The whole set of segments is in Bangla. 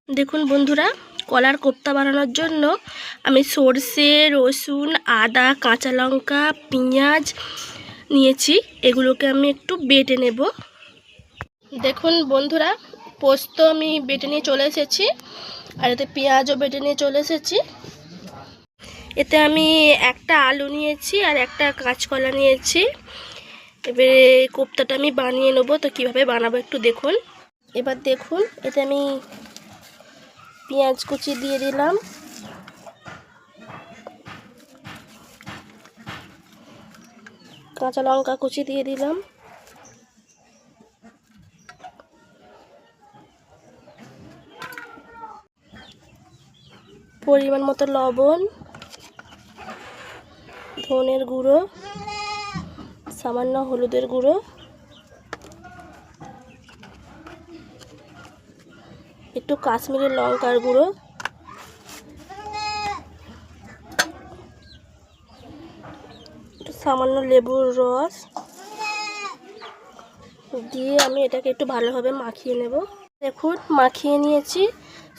দেখুন বন্ধুরা, কলার কোপ্তা বানানোর জন্য আমি সরষে, রসুন, আদা, কাঁচা লঙ্কা, পেঁয়াজ নিয়েছি। এগুলোকে আমি একটু বেটে নেব। দেখুন বন্ধুরা, পোস্ত আমি বেটে নিয়ে চলে এসেছি, আর এতে পেঁয়াজও বেটে নিয়ে চলে এসেছি। এতে আমি একটা আলু নিয়েছি আর একটা কাঁচকলা নিয়েছি। এবারে কোপ্তাটা আমি বানিয়ে নেবো। তো কীভাবে বানাবো একটু দেখুন। এবার দেখুন, এতে আমি পেঁয়াজ কুচি দিয়ে দিলাম, কাঁচা লঙ্কা কুচি দিয়ে দিলাম, পরিমাণ মতো লবণ, ধনের গুঁড়ো, সামান্য হলুদের গুঁড়ো, একটু কাশ্মীরি লঙ্কার গুঁড়ো, একটু সামান্য লেবুর রস দিয়ে আমি এটাকে একটু ভালোভাবে মাখিয়ে নেব। দেখুন মাখিয়ে নিয়েছি।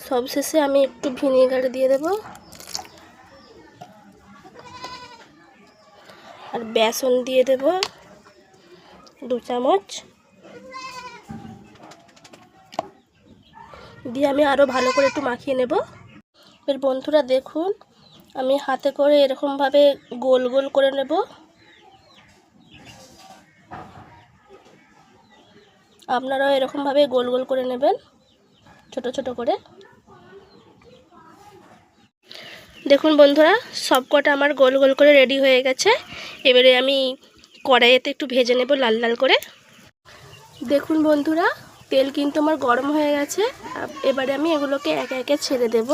সবশেষে আমি একটু ভিনেগার দিয়ে দেব আর বেসন দিয়ে দেব 2 চামচ, দিয়ে আমি আরও ভালো করে একটু মাখিয়ে নেব। এর বন্ধুরা দেখুন, আমি হাতে করে এরকমভাবে গোল গোল করে নেব। আপনারাও এরকমভাবে গোল গোল করে নেবেন, ছোট ছোট করে। দেখুন বন্ধুরা, সব কটা আমার গোল গোল করে রেডি হয়ে গেছে। এবারে আমি কড়াইতে একটু ভেজে নেব লাল লাল করে। দেখুন বন্ধুরা, তেল কিন্তু আমার গরম হয়ে গেছে। এবারে আমি এগুলোকে একে একে ছেড়ে দেব।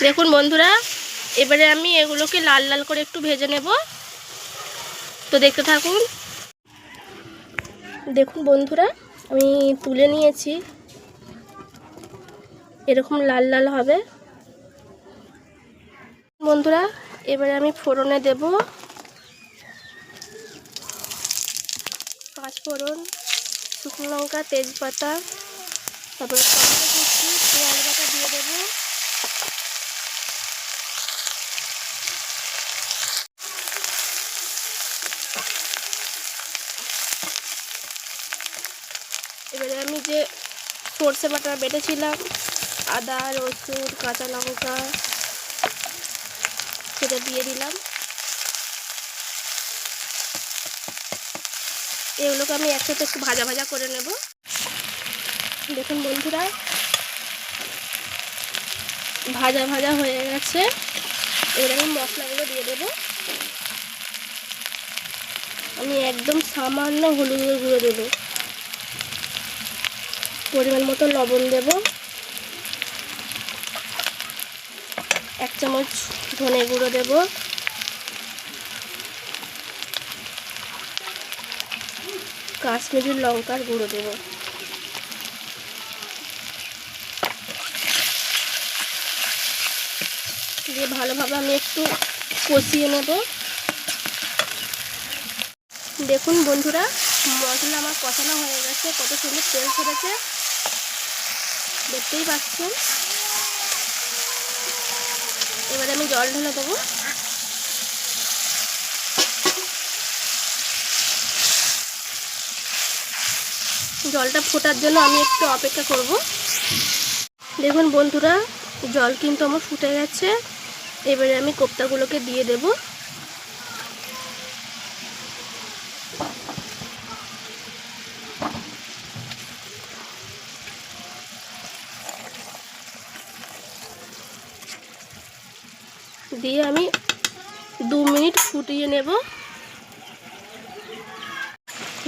দেখুন বন্ধুরা, এবারে আমি এগুলোকে লাল লাল করে একটু ভেজে নেব। তো দেখতে থাকুন। দেখুন বন্ধুরা, আমি তুলে নিয়েছি। এরকম লাল লাল হবে বন্ধুরা। এবারে আমি ফোড়নে দেব পাঁচফোড়ন, শুকনো লঙ্কা, তেজপাতা, তারপরে টমেটো কুচি, পেঁয়াজ বাটা দিয়ে দেবো। এবারে আমি যে সরষে বাটা বেটেছিলাম, আদা, রসুন, কাঁচা লঙ্কা, সেটা দিয়ে দিলাম। এগুলোকে আমি একসাথে একটু ভাজা ভাজা করে নেব। দেখুন বন্ধুরা, ভাজা ভাজা হয়ে গেছে। এবার আমি মশলাগুলো দিয়ে দেব। আমি একদম সামান্য হলুদের গুঁড়ো দেব, পরিমাণ মতো লবণ দেব, 1 চামচ ধনে গুঁড়ো দেব, কাশ্মীরি লঙ্কার গুঁড়ো দেব। দিয়ে ভালোভাবে আমি একটু কষিয়ে নেব। দেখুন বন্ধুরা, মশলা আমার কষানো হয়ে গেছে, কত সুন্দর তেল ছেড়েছে, দেখতেই পাচ্ছেন। এবারে আমি জল ঢেলে দেবো। জলটা ফোটার জন্য আমি একটু অপেক্ষা করব। দেখুন বন্ধুরা, জল কিন্তু আমার ফুটে গেছে। এবারে আমি কোপ্তাগুলোকে দিয়ে দেব। দিয়ে আমি 2 মিনিট ফুটিয়ে নেব।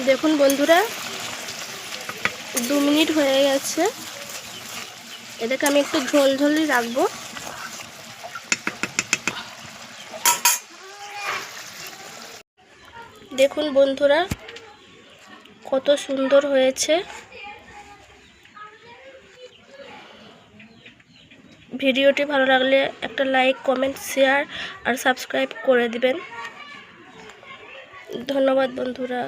দেখুন বন্ধুরা, 2 মিনিট হয়ে গেছে। এটাকে আমি একটু ঝোল ঝোলই রাখবো। দেখুন বন্ধুরা, কত সুন্দর হয়েছে। ভিডিওটি ভালো লাগলে একটা লাইক, কমেন্ট, শেয়ার আর সাবস্ক্রাইব করে দিবেন। ধন্যবাদ বন্ধুরা।